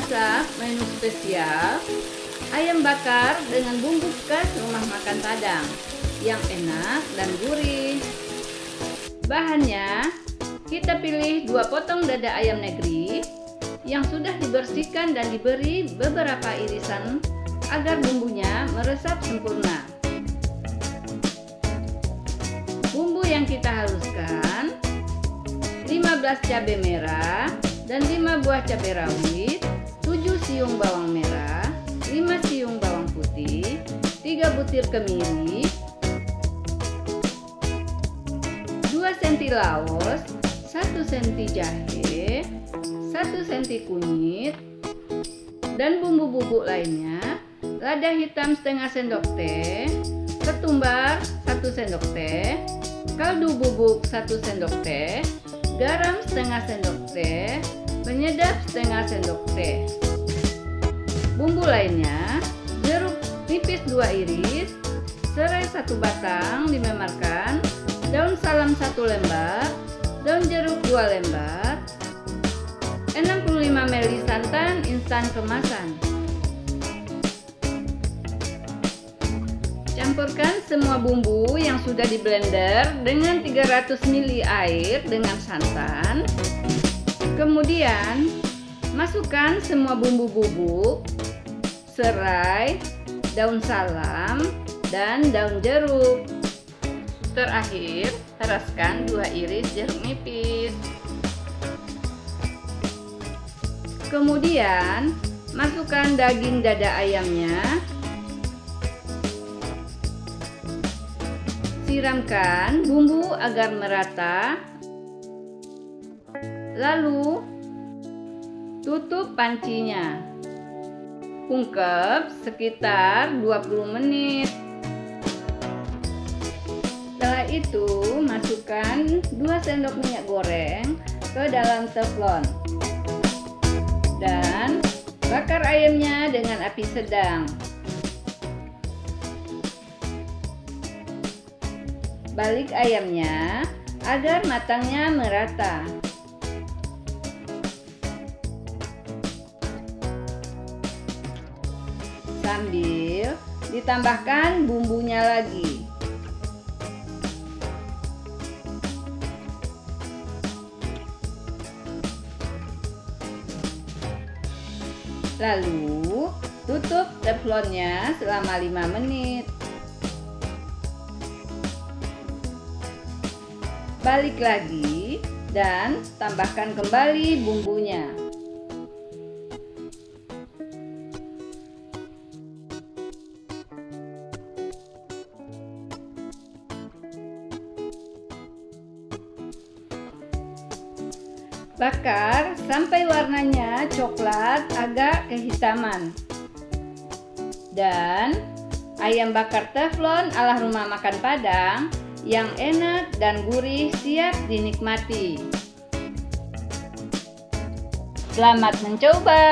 masak menu spesial ayam bakar dengan bumbu khas rumah makan Padang yang enak dan gurih. Bahannya, kita pilih 2 potong dada ayam negeri yang sudah dibersihkan dan diberi beberapa irisan agar bumbunya meresap sempurna. Bumbu yang kita haluskan, 15 cabai merah dan 5 buah cabai rawit, 7 siung bawang merah, 5 siung bawang putih, 3 butir kemiri, 2 cm laos, 1 cm jahe, 1 cm kunyit, dan bumbu bubuk lainnya, lada hitam setengah sendok teh, ketumbar 1 sendok teh, kaldu bubuk 1 sendok teh, garam setengah sendok teh, penyedap setengah sendok teh. Bumbu lainnya, jeruk nipis 2 iris, serai 1 batang dimemarkan, daun salam 1 lembar, daun jeruk 2 lembar, 65 ml santan instan kemasan. Campurkan semua bumbu yang sudah di blender dengan 300 ml air dengan santan. Kemudian masukkan semua bumbu bubuk, serai, daun salam, dan daun jeruk. Terakhir, peraskan 2 iris jeruk nipis. Kemudian masukkan daging dada ayamnya. Siramkan bumbu agar merata. Lalu tutup pancinya. Ungkep sekitar 20 menit. Setelah itu, masukkan 2 sendok minyak goreng ke dalam teflon. Dan bakar ayamnya dengan api sedang. Balik ayamnya agar matangnya merata. Sambil ditambahkan bumbunya lagi. Lalu tutup teflonnya selama 5 menit. Balik lagi dan tambahkan kembali bumbunya. Bakar sampai warnanya coklat agak kehitaman. Dan ayam bakar teflon ala rumah makan Padang yang enak dan gurih siap dinikmati. Selamat mencoba!